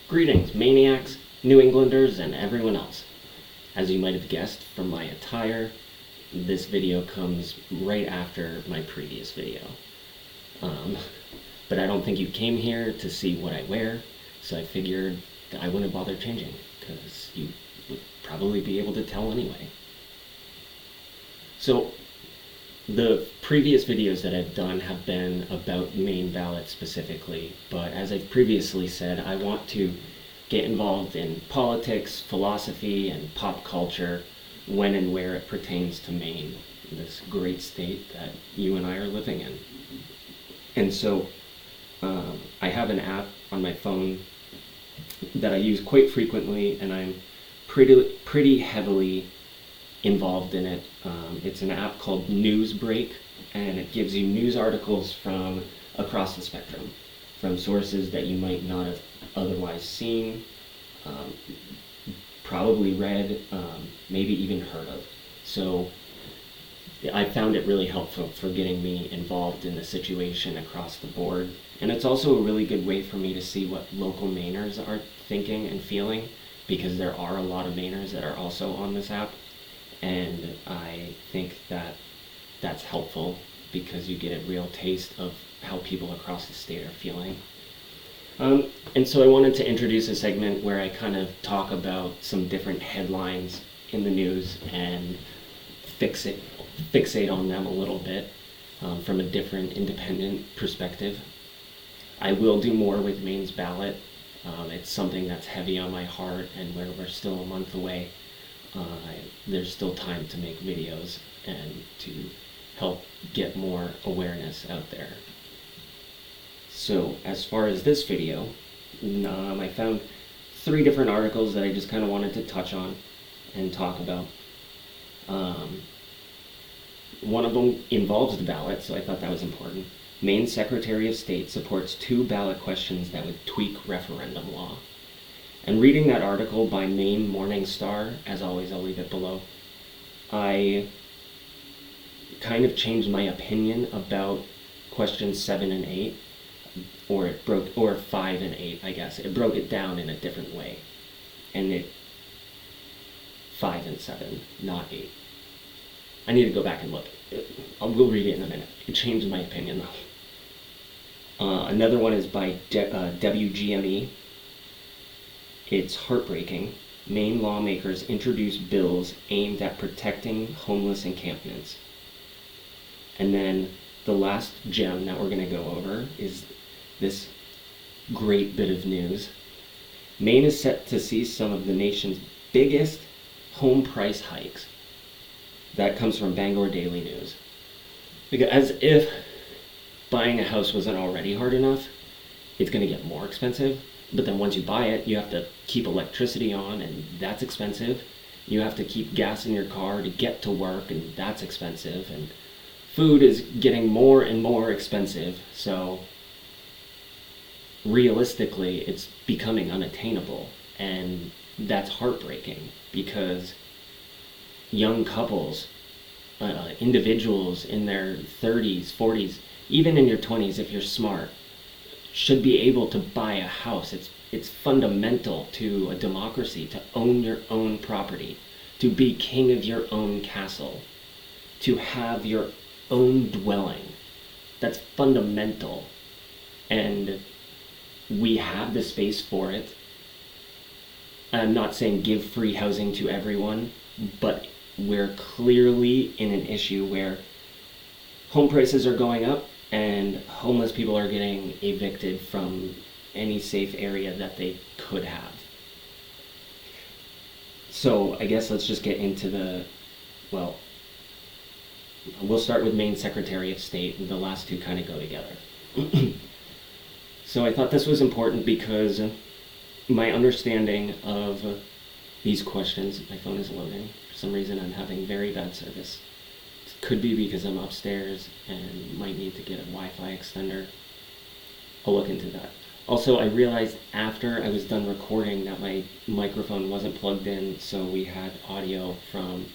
Greetings, maniacs, New Englanders, and everyone else. As you might have guessed from my attire, this video comes right after my previous video. But I don't think you came here to see what I wear, so I figured that I wouldn't bother changing, because you would probably be able to tell anyway. So, the previous videos that I've done have been about Maine ballot specifically, but as I've previously said, I want to get involved in politics, philosophy, and pop culture when and where it pertains to Maine, this great state that you and I are living in. And so, I have an app on my phone that I use quite frequently, and I'm pretty heavily involved in it. It's an app called Newsbreak, and it gives you news articles from across the spectrum, from sources that you might not have otherwise seen, probably read, maybe even heard of. So I found it really helpful for getting me involved in the situation across the board. And it's also a really good way for me to see what local Mainers are thinking and feeling, because there are a lot of Mainers that are also on this app. And I think that that's helpful because you get a real taste of how people across the state are feeling. And so I wanted to introduce a segment where I kind of talk about some different headlines in the news and fixate on them a little bit from a different independent perspective. I will do more with Maine's ballot. It's something that's heavy on my heart, and where we're still a month away, there's still time to make videos and to help get more awareness out there. So as far as this video, I found 3 different articles that I just kind of wanted to touch on and talk about. One of them involves the ballot, so I thought that was important. Maine Secretary of State supports 2 ballot questions that would tweak referendum law. And reading that article by Maine Morning Star, as always I'll leave it below, I kind of changed my opinion about questions 7 and 8, or 5 and 8, I guess. It broke it down in a different way. And 5 and 7, not 8. I need to go back and look. We'll read it in a minute. It changed my opinion though. Another one is by WGME. It's heartbreaking. Maine lawmakers introduce bills aimed at protecting homeless encampments. And then the last gem that we're going to go over is this great bit of news. Maine is set to see some of the nation's biggest home price hikes. That comes from Bangor Daily News. Because as if buying a house wasn't already hard enough, it's going to get more expensive. But then once you buy it, you have to keep electricity on, and that's expensive. You have to keep gas in your car to get to work, and that's expensive. And food is getting more and more expensive, so realistically, it's becoming unattainable. And that's heartbreaking, because young couples, individuals in their 30s, 40s, even in your 20s if you're smart, should be able to buy a house. It's fundamental to a democracy to own your own property, to be king of your own castle, to have your own dwelling. That's fundamental. And we have the space for it. I'm not saying give free housing to everyone, but we're clearly in an issue where home prices are going up and homeless people are getting evicted from any safe area that they could have. So I guess let's just get into we'll start with Maine Secretary of State, and the last 2 kind of go together. So I thought this was important because my understanding of these questions, my phone is loading. For some reason I'm having very bad service. It could be because I'm upstairs and might need to get a Wi-Fi extender. I'll look into that. Also, I realized after I was done recording that my microphone wasn't plugged in, so we had audio from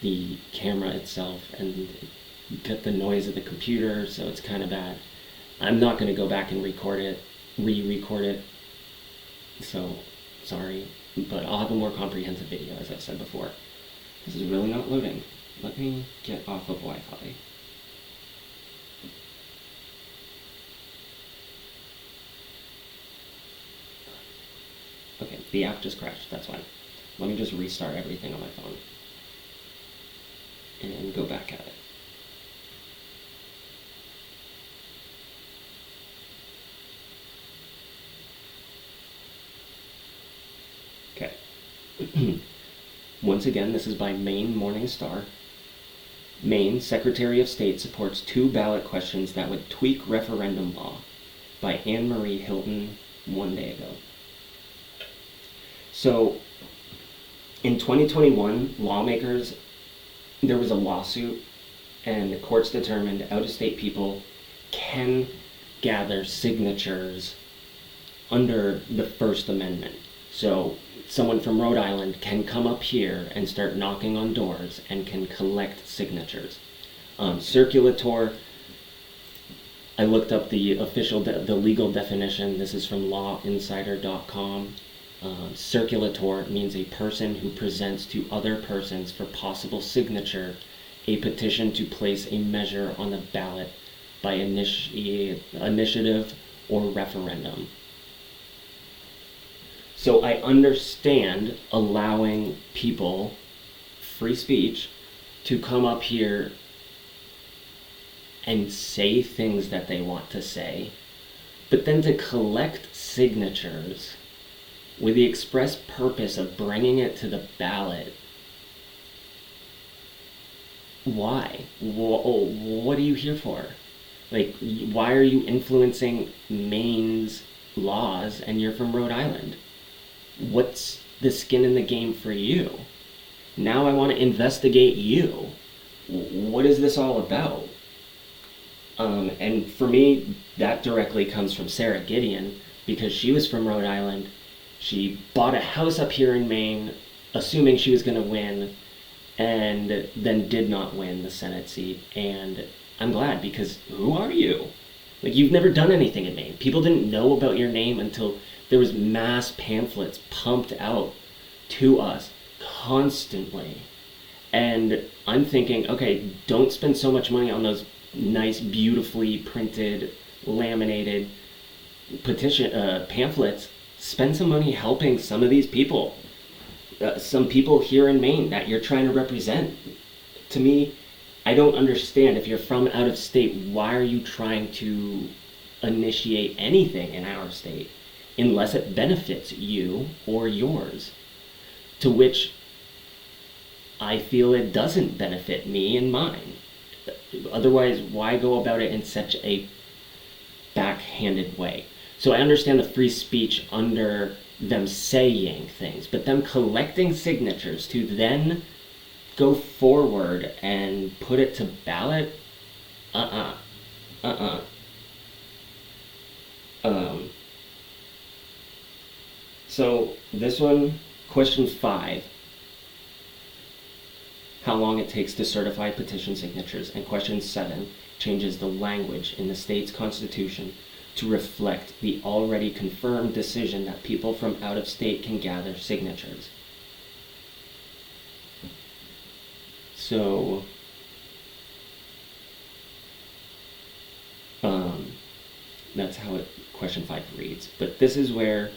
the camera itself, and got the noise of the computer, so it's kind of bad. I'm not going to go back and re-record it. So, sorry, but I'll have a more comprehensive video, as I've said before. This is really not loading. Let me get off of Wi-Fi. Okay, the app just crashed, that's why. Let me just restart everything on my phone. And go back at it. Okay. Once again, this is by Maine Morning Star. Maine Secretary of State supports 2 ballot questions that would tweak referendum law, by Anne Marie Hilton, 1 day ago. So, in 2021, lawmakers, there was a lawsuit, and the courts determined out-of-state people can gather signatures under the First Amendment. So someone from Rhode Island can come up here and start knocking on doors and can collect signatures. Circulator, I looked up the the legal definition. This is from lawinsider.com. Circulator means a person who presents to other persons for possible signature a petition to place a measure on the ballot by initiative or referendum. So I understand allowing people free speech to come up here and say things that they want to say, but then to collect signatures with the express purpose of bringing it to the ballot. Why? What are you here for? Like, why are you influencing Maine's laws and you're from Rhode Island? What's the skin in the game for you? Now I want to investigate you. What is this all about? And for me, that directly comes from Sarah Gideon, because she was from Rhode Island. She bought a house up here in Maine, assuming she was going to win, and then did not win the Senate seat. And I'm glad, because who are you? Like, you've never done anything in Maine. People didn't know about your name until there was mass pamphlets pumped out to us constantly. And I'm thinking, okay, don't spend so much money on those nice, beautifully printed, laminated pamphlets. Spend some money helping some of these people. Some people here in Maine that you're trying to represent. To me, I don't understand, if you're from out of state, why are you trying to initiate anything in our state unless it benefits you or yours? To which I feel it doesn't benefit me and mine. Otherwise, why go about it in such a backhanded way? So I understand the free speech under them saying things, but them collecting signatures to then go forward and put it to ballot? So this one, question 5, how long it takes to certify petition signatures, and question 7 changes the language in the state's constitution to reflect the already confirmed decision that people from out of state can gather signatures. So, that's how question 5 reads. But this is where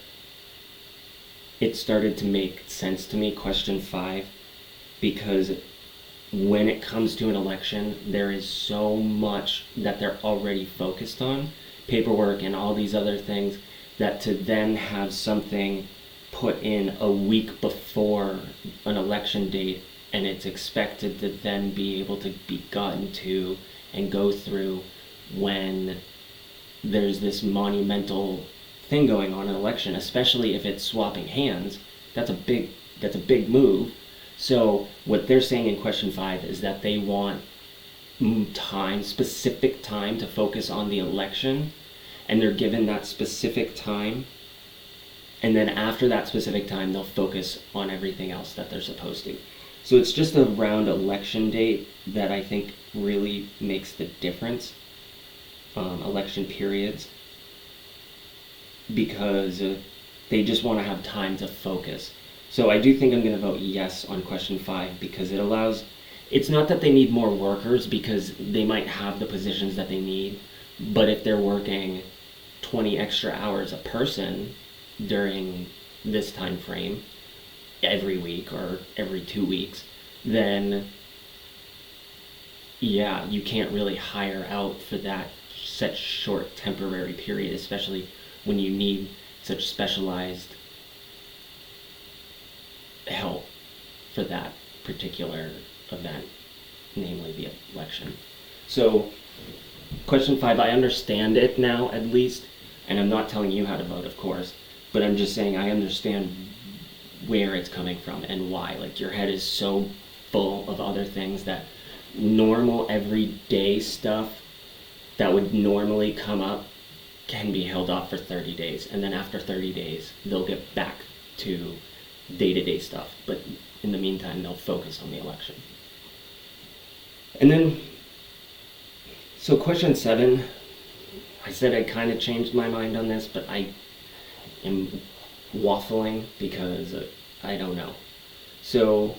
it started to make sense to me, question 5, because when it comes to an election, there is so much that they're already focused on, paperwork and all these other things, that to then have something put in a week before an election date, and it's expected to then be able to be gotten to and go through when there's this monumental thing going on in an election, especially if it's swapping hands. That's a big move. So what they're saying in question 5 is that they want specific time to focus on the election, and they're given that specific time, and then after that specific time they'll focus on everything else that they're supposed to. So it's just around election date that I think really makes the difference, election periods, because They just want to have time to focus. So I do think I'm going to vote yes on question 5 because it allows, it's not that they need more workers because they might have the positions that they need, but if they're working 20 extra hours a person during this time frame every week or every 2 weeks, then yeah, you can't really hire out for that such short temporary period, especially when you need such specialized help for that particular event, namely the election. So, question 5, I understand it now at least, and I'm not telling you how to vote, of course, but I'm just saying I understand where it's coming from and why. Like, your head is so full of other things that normal, everyday stuff that would normally come up can be held off for 30 days, and then after 30 days, they'll get back to day-to-day stuff, but in the meantime, they'll focus on the election. And then, so question 7, I said I kind of changed my mind on this, but I am waffling because I don't know. So,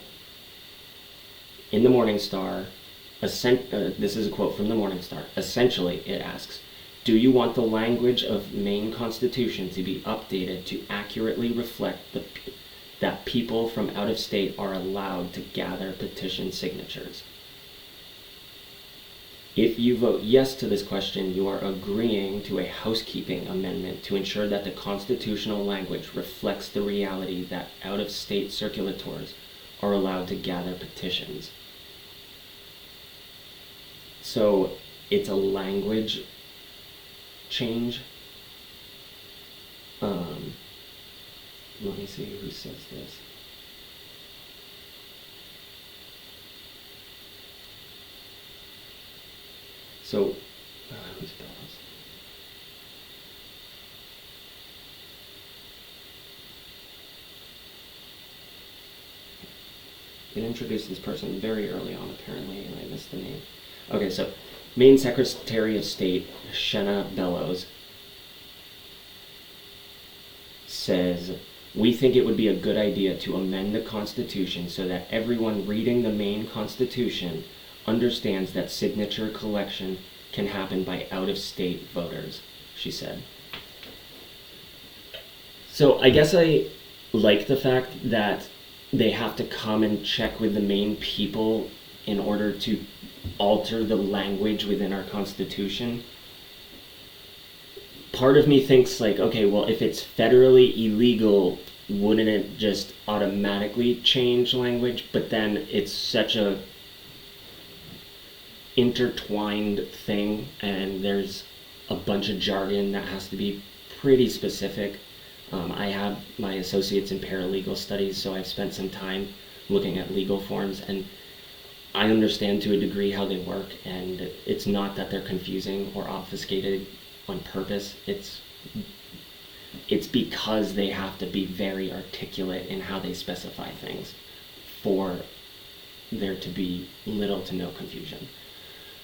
in the Morning Star, this is a quote from the Morning Star. Essentially, it asks, do you want the language of Maine Constitution to be updated to accurately reflect that people from out of state are allowed to gather petition signatures? If you vote yes to this question, you are agreeing to a housekeeping amendment to ensure that the constitutional language reflects the reality that out-of-state circulators are allowed to gather petitions. So it's a language change. Let me see who says this. So, who's Bellows? It introduced this person very early on, apparently, and I missed the name. Okay, so Maine Secretary of State Shenna Bellows says, we think it would be a good idea to amend the Constitution so that everyone reading the Maine Constitution understands that signature collection can happen by out-of-state voters, she said. So I guess I like the fact that they have to come and check with the Maine people in order to alter the language within our Constitution. Part of me thinks like, okay, well, if it's federally illegal, wouldn't it just automatically change language? But then it's such a intertwined thing, and there's a bunch of jargon that has to be pretty specific. I have my associates in paralegal studies, so I've spent some time looking at legal forms, and I understand to a degree how they work, and it's not that they're confusing or obfuscated on purpose. It's because they have to be very articulate in how they specify things for there to be little to no confusion.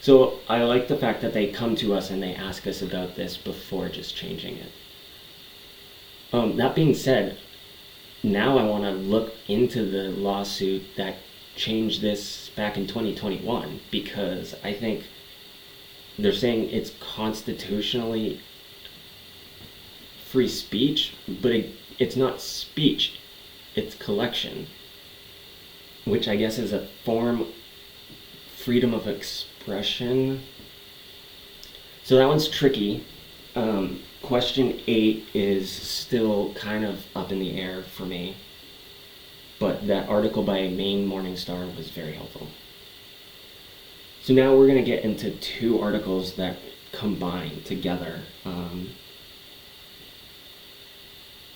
So I like the fact that they come to us and they ask us about this before just changing it. That being said, now I want to look into the lawsuit that changed this back in 2021, because I think they're saying it's constitutionally free speech, but it's not speech, it's collection, which I guess is a form freedom of expression. So that one's tricky. Question 8 is still kind of up in the air for me, but that article by Maine Morning Star was very helpful. So now we're going to get into 2 articles that combine together.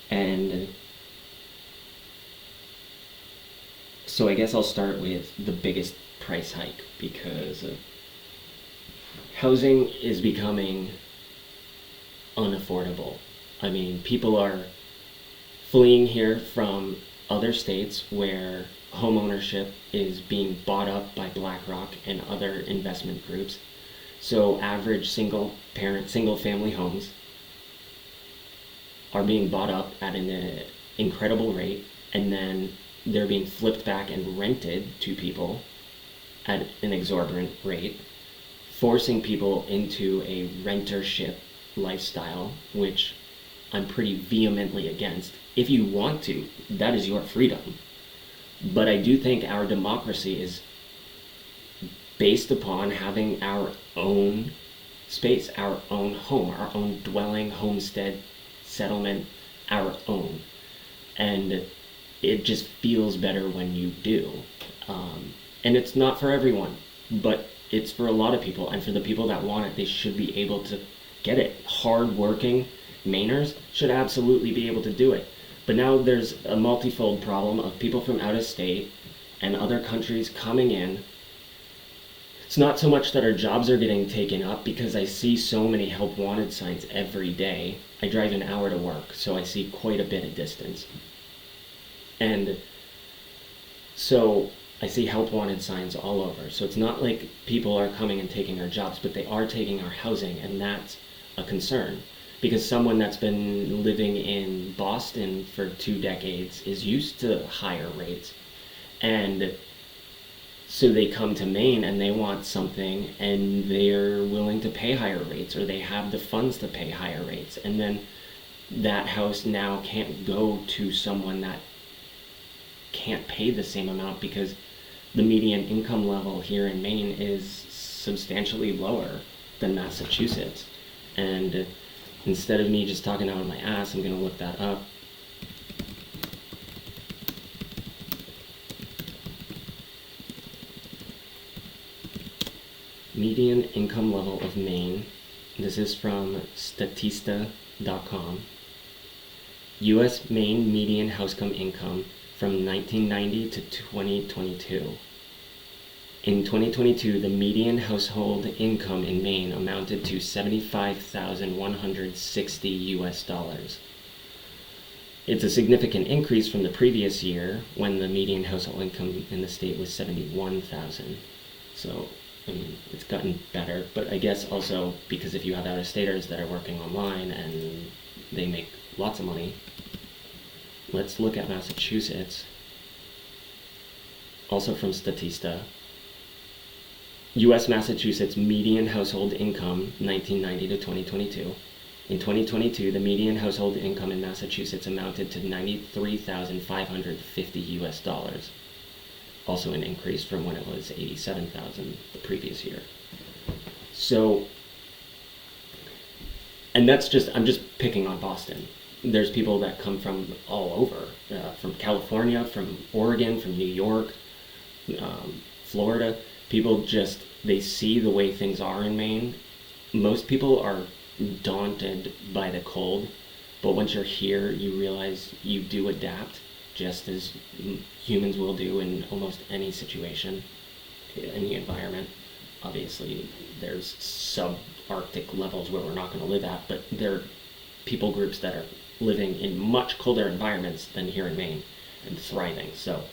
And so I guess I'll start with the biggest price hike, because housing is becoming unaffordable. I mean, people are fleeing here from other states where home ownership is being bought up by BlackRock and other investment groups. So average single family homes are being bought up at an incredible rate, and then they're being flipped back and rented to people at an exorbitant rate, forcing people into a rentership lifestyle, which I'm pretty vehemently against. If you want to, that is your freedom. But I do think our democracy is based upon having our own space, our own home, our own dwelling, homestead, settlement, our own. And it just feels better when you do. And it's not for everyone, but it's for a lot of people. And for the people that want it, they should be able to get it. Hard-working Mainers should absolutely be able to do it. But now there's a multifold problem of people from out of state and other countries coming in. It's not so much that our jobs are getting taken up, because I see so many help wanted signs every day. I drive an hour to work, so I see quite a bit of distance. And so I see help wanted signs all over. So it's not like people are coming and taking our jobs, but they are taking our housing, and that's a concern. Because someone that's been living in Boston for 2 decades is used to higher rates. And so they come to Maine and they want something, and they're willing to pay higher rates, or they have the funds to pay higher rates. And then that house now can't go to someone that can't pay the same amount, because the median income level here in Maine is substantially lower than Massachusetts. And instead of me just talking out of my ass, I'm going to look that up. Median income level of Maine. This is from Statista.com. U.S. Maine median household income from 1990 to 2022. In 2022, the median household income in Maine amounted to $75,160. It's a significant increase from the previous year, when the median household income in the state was $71,000. So, I mean, it's gotten better, but I guess also because if you have out-of-staters that are working online and they make lots of money. Let's look at Massachusetts. Also from Statista. U.S. Massachusetts median household income 1990 to 2022. In 2022, the median household income in Massachusetts amounted to $93,550. Also an increase from when it was $87,000 the previous year. So, and that's just, I'm just picking on Boston. There's people that come from all over, from California, from Oregon, from New York, Florida. People just, they see the way things are in Maine. Most people are daunted by the cold, but once you're here, you realize you do adapt, just as humans will do in almost any situation, any environment. Obviously, there's sub-Arctic levels where we're not going to live at, but there are people groups that are living in much colder environments than here in Maine and thriving. So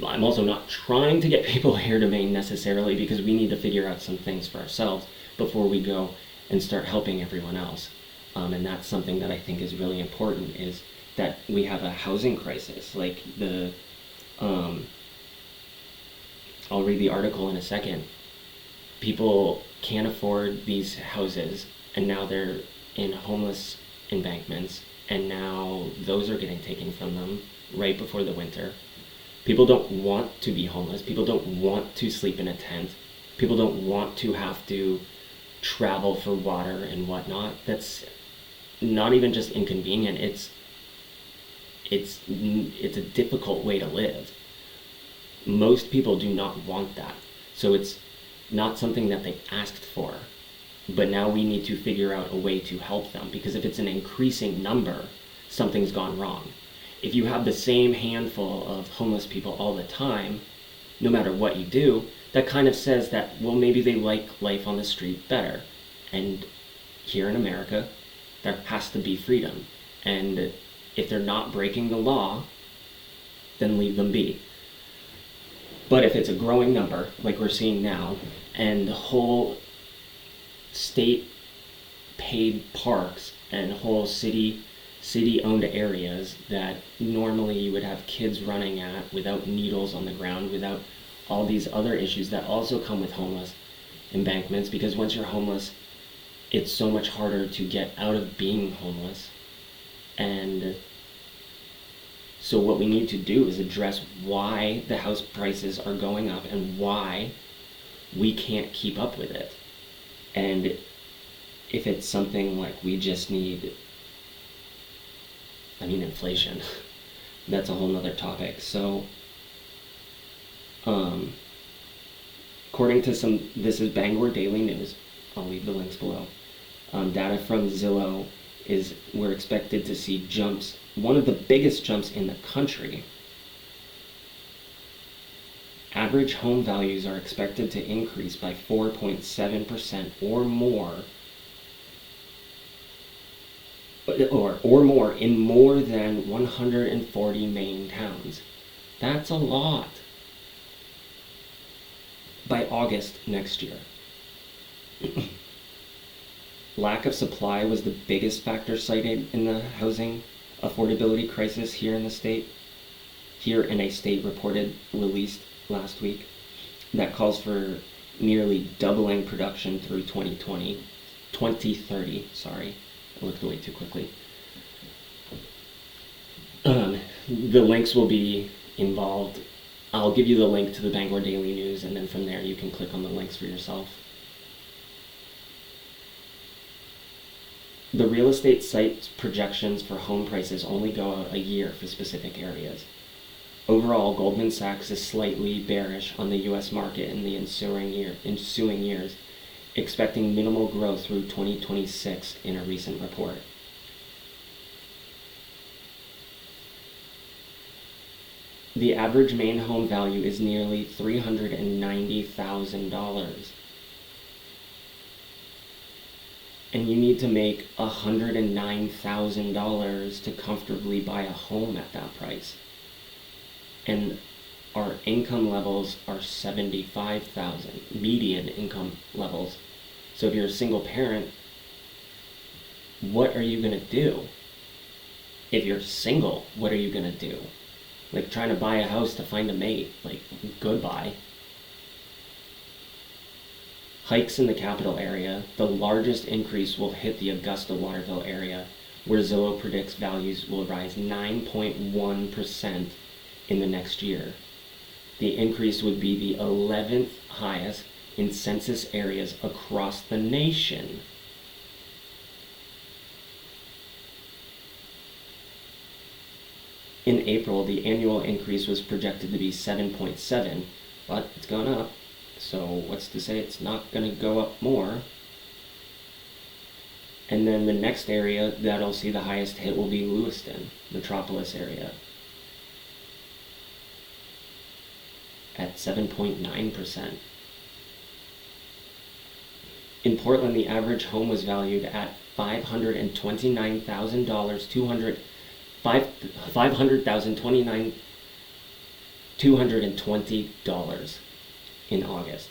I'm also not trying to get people here to Maine necessarily, because we need to figure out some things for ourselves before we go and start helping everyone else. And that's something that I think is really important, is that we have a housing crisis. Like I'll read the article in a second. People can't afford these houses, and now they're in homeless embankments, and now those are getting taken from them right before the winter. People don't want to be homeless. People don't want to sleep in a tent. People don't want to have to travel for water and whatnot. That's not even just inconvenient. It's a difficult way to live. Most people do not want that. So it's not something that they asked for. But now we need to figure out a way to help them, because if it's an increasing number, something's gone wrong. If you have the same handful of homeless people all the time, no matter what you do, that kind of says that, well, maybe they like life on the street better. And here in America, there has to be freedom. And if they're not breaking the law, then leave them be. But if it's a growing number, like we're seeing now, and the whole state paid parks and whole city-owned areas that normally you would have kids running at without needles on the ground, without all these other issues that also come with homeless embankments, because once you're homeless, it's so much harder to get out of being homeless. And so what we need to do is address why the house prices are going up and why we can't keep up with it. And if it's something like we just need, inflation, that's a whole nother topic. So, according to this is Bangor Daily News, I'll leave the links below. Data from Zillow is we're expected to see jumps, one of the biggest jumps in the country. Average home values are expected to increase by 4.7% or more, or more in more than 140 Maine towns. That's a lot. By August next year. Lack of supply was the biggest factor cited in the housing affordability crisis here in the state. Here in a state reported released last week that calls for nearly doubling production through 2030, sorry, I looked away too quickly. The links will be involved. I'll give you the link to the Bangor Daily News, and then from there you can click on the links for yourself. The real estate site's projections for home prices only go out a year for specific areas. Overall, Goldman Sachs is slightly bearish on the U.S. market in the ensuing years, expecting minimal growth through 2026 in a recent report. The average Maine home value is nearly $390,000. And you need to make $109,000 to comfortably buy a home at that price. And our income levels are $75,000, median income levels. So if you're a single parent, what are you going to do? If you're single, what are you going to do? Like trying to buy a house to find a mate, like goodbye. Hikes in the capital area. The largest increase will hit the Augusta-Waterville area, where Zillow predicts values will rise 9.1% in the next year. The increase would be the 11th highest in census areas across the nation. In April, the annual increase was projected to be 7.7, but it's gone up. So what's to say it's not going to go up more? And then the next area that'll see the highest hit will be Lewiston, metropolis area, at 7.9%. In Portland, the average home was valued at $529,000, $220 in August.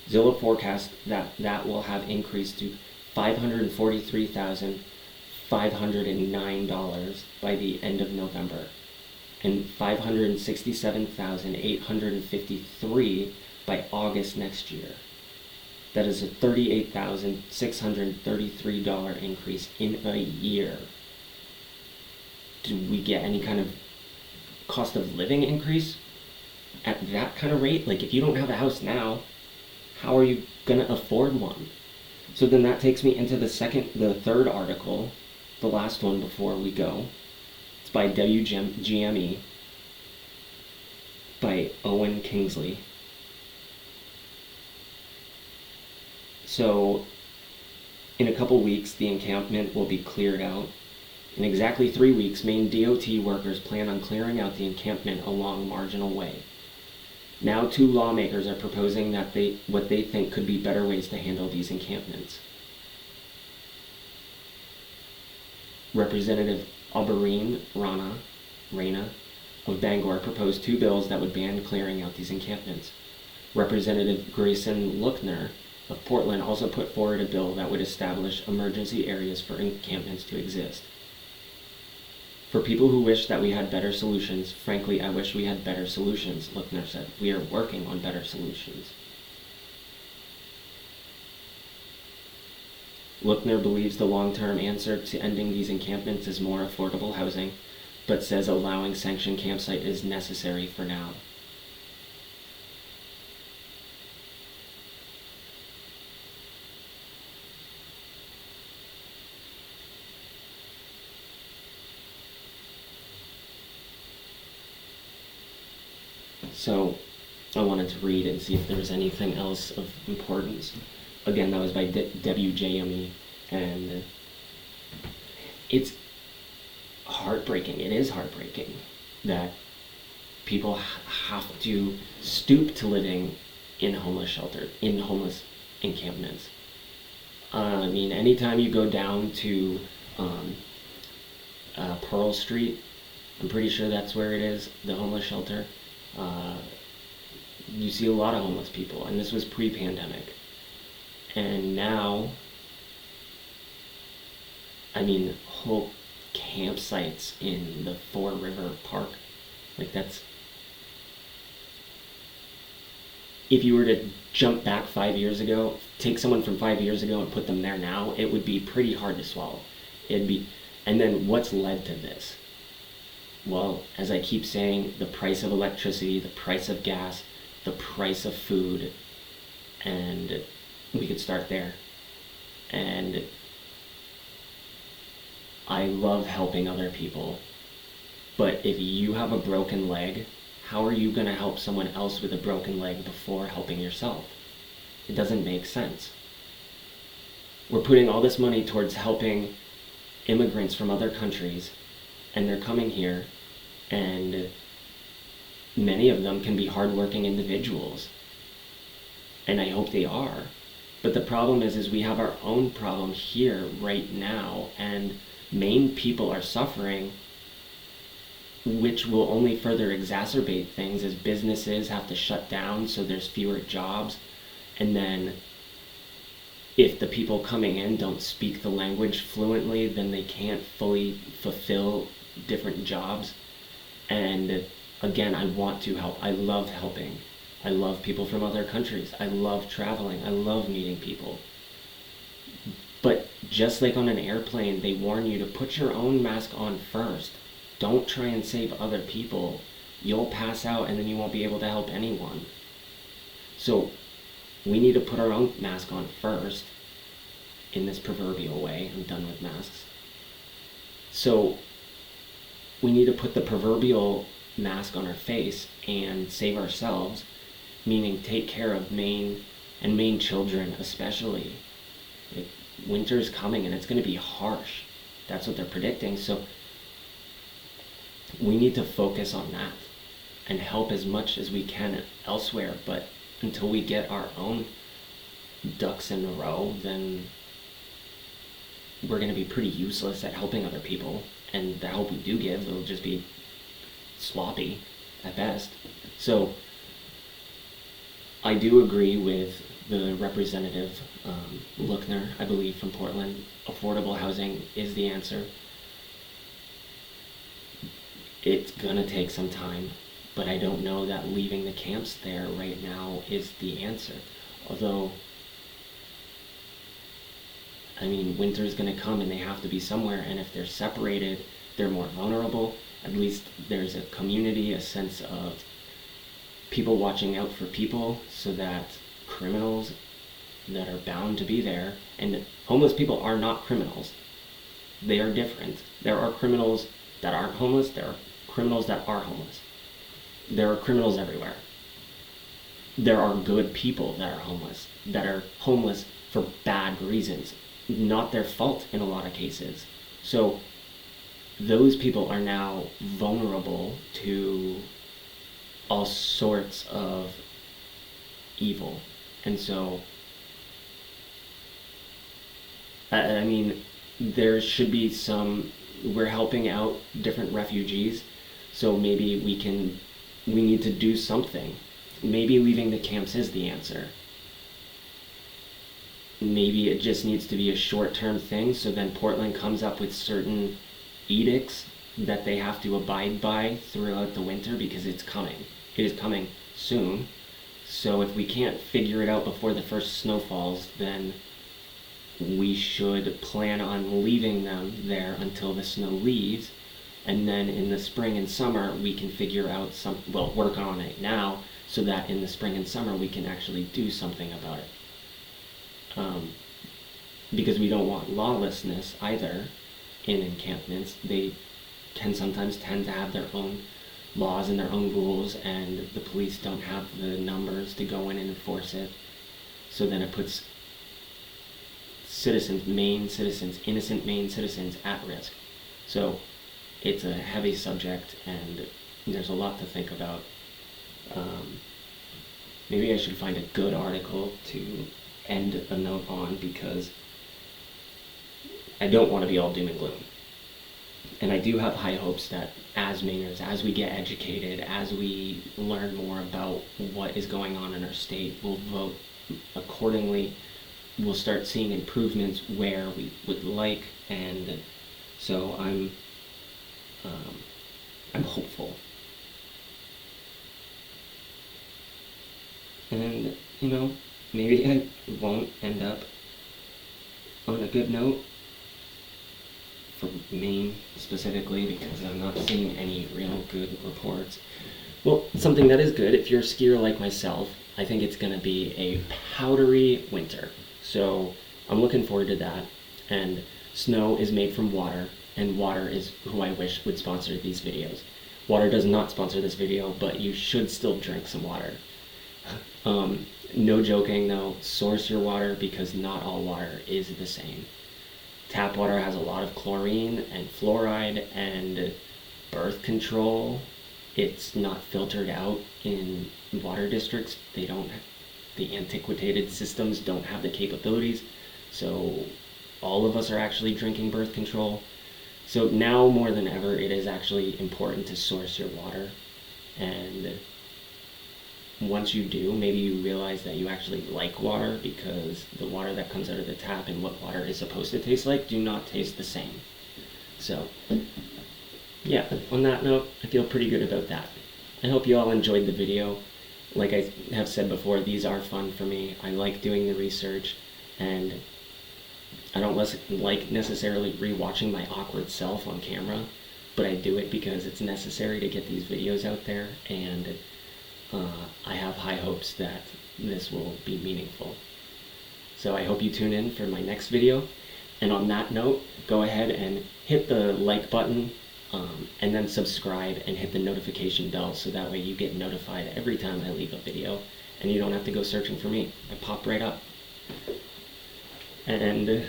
Zillow forecasts that will have increased to $543,509 by the end of November, and $567,853 by August next year. That is a $38,633 increase in a year. Do we get any kind of cost of living increase at that kind of rate? Like, if you don't have a house now, how are you gonna afford one? So then that takes me into the third article, the last one before we go. It's by WGME, by Owen Kingsley. So in a couple weeks, the encampment will be cleared out. In exactly 3 weeks, Maine DOT workers plan on clearing out the encampment along Marginal Way. Now 2 lawmakers are proposing what they think could be better ways to handle these encampments. Representative Auberine Rana of Bangor proposed 2 bills that would ban clearing out these encampments. Representative Grayson Lookner of Portland also put forward a bill that would establish emergency areas for encampments to exist. For people who wish that we had better solutions, frankly, I wish we had better solutions, Lochner said. We are working on better solutions. Lochner believes the long-term answer to ending these encampments is more affordable housing, but says allowing sanctioned campsite is necessary for now. So I wanted to read and see if there was anything else of importance. Again, that was by WJME, and it's heartbreaking. It is heartbreaking that people have to stoop to living in homeless shelter, in homeless encampments. I mean, anytime you go down to Pearl Street, I'm pretty sure that's where it is, the homeless shelter. You see a lot of homeless people, and this was pre-pandemic. And now, I mean, whole campsites in the Four River Park, like that's, if you were to jump back 5 years ago, take someone from 5 years ago and put them there now, it would be pretty hard to swallow. And then what's led to this? Well, as I keep saying, the price of electricity, the price of gas, the price of food, and we could start there. And I love helping other people, but if you have a broken leg, how are you going to help someone else with a broken leg before helping yourself? It doesn't make sense. We're putting all this money towards helping immigrants from other countries, and they're coming here, and many of them can be hardworking individuals, and I hope they are. But the problem is we have our own problem here right now, and Maine people are suffering, which will only further exacerbate things as businesses have to shut down, so there's fewer jobs. And then if the people coming in don't speak the language fluently, then they can't fully fulfill different jobs. And again, I want to help. I love helping. I love people from other countries. I love traveling. I love meeting people. But just like on an airplane, they warn you to put your own mask on first. Don't try and save other people. You'll pass out and then you won't be able to help anyone. So we need to put our own mask on first in this proverbial way. I'm done with masks. So we need to put the proverbial mask on our face and save ourselves, meaning take care of Maine and Maine children especially. Like, winter's coming and it's going to be harsh. That's what they're predicting. So we need to focus on that and help as much as we can elsewhere. But until we get our own ducks in a row, then we're going to be pretty useless at helping other people. And the help we do give will just be sloppy at best. So I do agree with the representative Lochner, I believe, from Portland. Affordable housing is the answer. It's gonna take some time, but I don't know that leaving the camps there right now is the answer. Although, I mean, winter's gonna come and they have to be somewhere, and if they're separated, they're more vulnerable. At least there's a community, a sense of people watching out for people, so that criminals that are bound to be there, and homeless people are not criminals. They are different. There are criminals that aren't homeless, there are criminals that are homeless. There are criminals everywhere. There are good people that are homeless for bad reasons, not their fault in a lot of cases. So those people are now vulnerable to all sorts of evil. And so, I mean, there should be we're helping out different refugees, so maybe we need to do something. Maybe leaving the camps is the answer. maybe it just needs to be a short-term thing, so then Portland comes up with certain edicts that they have to abide by throughout the winter, because it's coming. It is coming soon. So if we can't figure it out before the first snow falls, then we should plan on leaving them there until the snow leaves, and then in the spring and summer we can figure out work on it now, so that in the spring and summer we can actually do something about it. Because we don't want lawlessness either in encampments. They can sometimes tend to have their own laws and their own rules, and the police don't have the numbers to go in and enforce it. So then it puts innocent Maine citizens at risk. So it's a heavy subject, and there's a lot to think about. Maybe I should find a good article to end a note on, because I don't want to be all doom and gloom. And I do have high hopes that as Mainers, as we get educated, as we learn more about what is going on in our state, we'll vote accordingly. We'll start seeing improvements where we would like, and so I'm hopeful. And maybe I won't end up on a good note for Maine specifically, because I'm not seeing any real good reports. Well, something that is good, if you're a skier like myself, I think it's going to be a powdery winter. So I'm looking forward to that. And snow is made from water, and water is who I wish would sponsor these videos. Water does not sponsor this video, but you should still drink some water. No joking though, source your water, because not all water is the same. Tap water has a lot of chlorine and fluoride and birth control. It's not filtered out in water districts. The antiquated systems don't have the capabilities. So all of us are actually drinking birth control. So now more than ever, it is actually important to source your water. And once you do, maybe you realize that you actually like water, because the water that comes out of the tap and what water is supposed to taste like do not taste the same. So, yeah, on that note, I feel pretty good about that. I hope you all enjoyed the video. Like I have said before, these are fun for me. I like doing the research, and I don't like necessarily rewatching my awkward self on camera, but I do it because it's necessary to get these videos out there, and I have high hopes that this will be meaningful. So I hope you tune in for my next video. And on that note, go ahead and hit the like button, and then subscribe and hit the notification bell, so that way you get notified every time I leave a video, and you don't have to go searching for me. I pop right up. And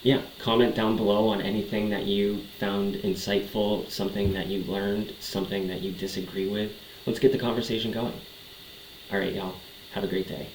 yeah, comment down below on anything that you found insightful, something that you learned, something that you disagree with. Let's get the conversation going. All right, y'all. Have a great day.